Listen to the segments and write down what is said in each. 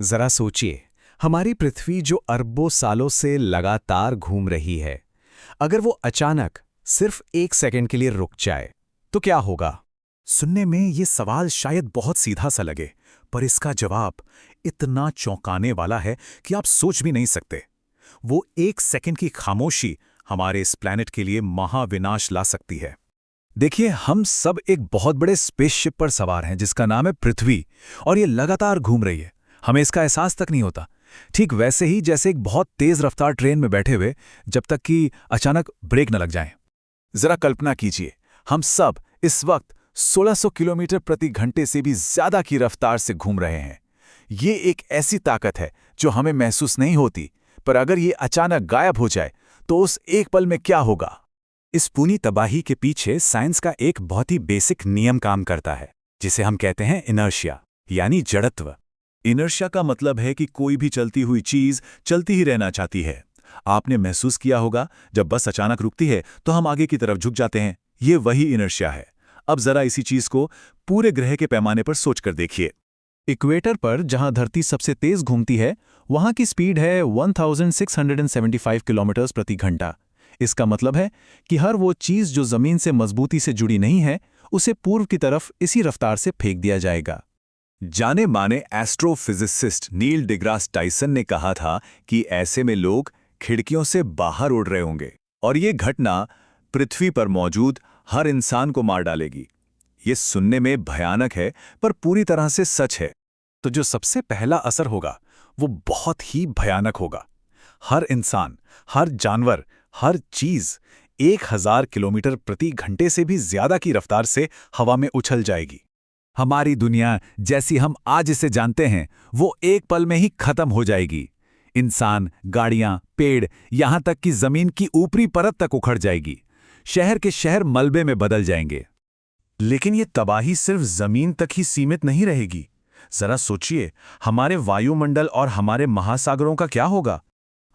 जरा सोचिए, हमारी पृथ्वी जो अरबों सालों से लगातार घूम रही है, अगर वो अचानक सिर्फ 1 सेकंड के लिए रुक जाए, तो क्या होगा? सुनने में ये सवाल शायद बहुत सीधा सा लगे, पर इसका जवाब इतना चौंकाने वाला है कि आप सोच भी नहीं सकते। वो 1 सेकंड की खामोशी हमारे इस प्लैनेट के लिए महाविनाश ला सकती है। देखिए, हम सब एक बहुत बड़े स्पेसशिप पर सवार हैं जिसका नाम है पृथ्वी, और ये लगातार घूम रही है। हमें इसका एहसास तक नहीं होता। ठीक वैसे ही जैसे एक बहुत तेज रफ्तार ट्रेन में बैठे हुए, जब तक कि अचानक ब्रेक न लग जाए। जरा कल्पना कीजिए, हम सब इस वक्त 1600 किलोमीटर प्रति घंटे से भी ज्यादा की रफ्तार से घूम रहे हैं। ये एक ऐसी ताकत है जो हमें महसूस नहीं होती, पर अगर ये अचानक गायब हो जाए तो उस एक पल में क्या होगा? इस पूरी तबाही के पीछे साइंस का एक बहुत ही बेसिक नियम काम करता है, जिसे हम कहते हैं इनर्शिया, यानी जड़त्व। इनर्शिया का मतलब है कि कोई भी चलती हुई चीज चलती ही रहना चाहती है। आपने महसूस किया होगा, जब बस अचानक रुकती है तो हम आगे की तरफ झुक जाते हैं। ये वही इनर्शिया है। अब जरा इसी चीज को पूरे ग्रह के पैमाने पर सोचकर देखिए। इक्वेटर पर जहां धरती सबसे तेज घूमती है, वहां की स्पीड है 1675 किलोमीटर प्रति घंटा। इसका मतलब है कि हर वो चीज जो जमीन से मजबूती से जुड़ी नहीं है, उसे पूर्व की तरफ इसी रफ्तार से फेंक दिया जाएगा। जाने माने एस्ट्रोफिजिसिस्ट नील डिग्रास टाइसन ने कहा था कि ऐसे में लोग खिड़कियों से बाहर उड़ रहे होंगे, और ये घटना पृथ्वी पर मौजूद हर इंसान को मार डालेगी। ये सुनने में भयानक है, पर पूरी तरह से सच है। तो जो सबसे पहला असर होगा वो बहुत ही भयानक होगा। हर इंसान, हर जानवर, हर चीज 1000 किलोमीटर प्रति घंटे से भी ज्यादा की रफ्तार से हवा में उछल जाएगी। हमारी दुनिया जैसी हम आज इसे जानते हैं, वो एक पल में ही खत्म हो जाएगी। इंसान, गाड़ियां, पेड़, यहां तक कि जमीन की ऊपरी परत तक उखड़ जाएगी। शहर के शहर मलबे में बदल जाएंगे। लेकिन ये तबाही सिर्फ जमीन तक ही सीमित नहीं रहेगी। जरा सोचिए, हमारे वायुमंडल और हमारे महासागरों का क्या होगा?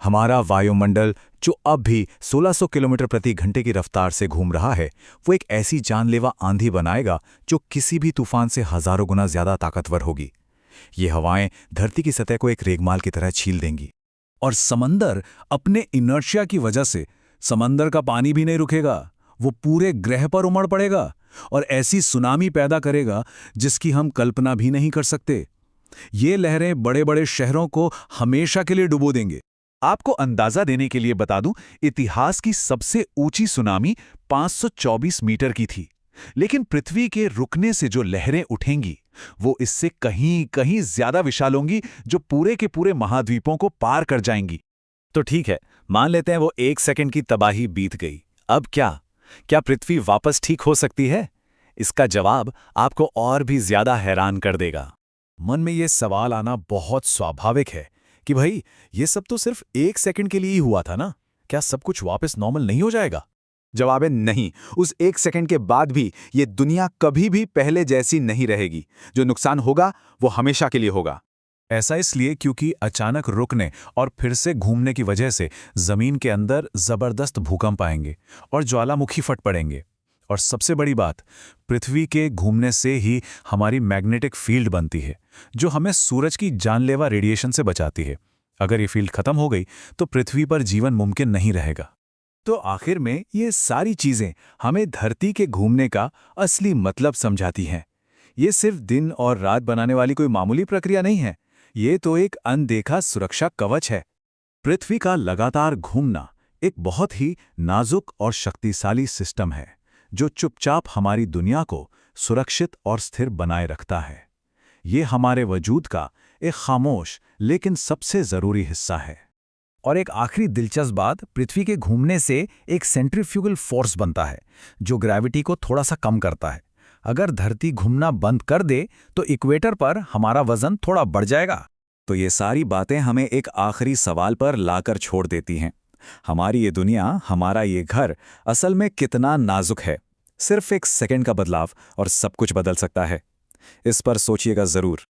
हमारा वायुमंडल, जो अब भी 1600 किलोमीटर प्रति घंटे की रफ्तार से घूम रहा है, वो एक ऐसी जानलेवा आंधी बनाएगा जो किसी भी तूफान से हजारों गुना ज्यादा ताकतवर होगी। ये हवाएं धरती की सतह को एक रेगमाल की तरह छील देंगी। और समंदर अपने इनर्शिया की वजह से, समंदर का पानी भी नहीं रुकेगा। वो पूरे ग्रह पर उमड़ पड़ेगा और ऐसी सुनामी पैदा करेगा जिसकी हम कल्पना भी नहीं कर सकते। ये लहरें बड़े बड़े शहरों को हमेशा के लिए डुबो देंगे। आपको अंदाजा देने के लिए बता दूं, इतिहास की सबसे ऊंची सुनामी 524 मीटर की थी। लेकिन पृथ्वी के रुकने से जो लहरें उठेंगी, वो इससे कहीं कहीं ज्यादा विशाल होंगी, जो पूरे के पूरे महाद्वीपों को पार कर जाएंगी। तो ठीक है, मान लेते हैं वो 1 सेकंड की तबाही बीत गई। अब क्या पृथ्वी वापस ठीक हो सकती है? इसका जवाब आपको और भी ज्यादा हैरान कर देगा। मन में ये सवाल आना बहुत स्वाभाविक है कि भाई, ये सब तो सिर्फ 1 सेकंड के लिए ही हुआ था ना। क्या सब कुछ वापस नॉर्मल नहीं हो जाएगा? जवाब है नहीं। उस 1 सेकंड के बाद भी ये दुनिया कभी भी पहले जैसी नहीं रहेगी। जो नुकसान होगा वो हमेशा के लिए होगा। ऐसा इसलिए क्योंकि अचानक रुकने और फिर से घूमने की वजह से जमीन के अंदर जबरदस्त भूकंप आएंगे और ज्वालामुखी फट पड़ेंगे। और सबसे बड़ी बात, पृथ्वी के घूमने से ही हमारी मैग्नेटिक फील्ड बनती है, जो हमें सूरज की जानलेवा रेडिएशन से बचाती है। अगर ये फील्ड खत्म हो गई तो पृथ्वी पर जीवन मुमकिन नहीं रहेगा। तो आखिर में ये सारी चीजें हमें धरती के घूमने का असली मतलब समझाती हैं। ये सिर्फ दिन और रात बनाने वाली कोई मामूली प्रक्रिया नहीं है। ये तो एक अनदेखा सुरक्षा कवच है। पृथ्वी का लगातार घूमना एक बहुत ही नाजुक और शक्तिशाली सिस्टम है, जो चुपचाप हमारी दुनिया को सुरक्षित और स्थिर बनाए रखता है। ये हमारे वजूद का एक खामोश लेकिन सबसे जरूरी हिस्सा है। और एक आखिरी दिलचस्प बात, पृथ्वी के घूमने से एक सेंट्रीफ्यूगल फोर्स बनता है, जो ग्रेविटी को थोड़ा सा कम करता है। अगर धरती घूमना बंद कर दे तो इक्वेटर पर हमारा वजन थोड़ा बढ़ जाएगा। तो ये सारी बातें हमें एक आखिरी सवाल पर लाकर छोड़ देती हैं। हमारी ये दुनिया, हमारा ये घर असल में कितना नाजुक है। सिर्फ 1 सेकंड का बदलाव और सब कुछ बदल सकता है। इस पर सोचिएगा जरूर।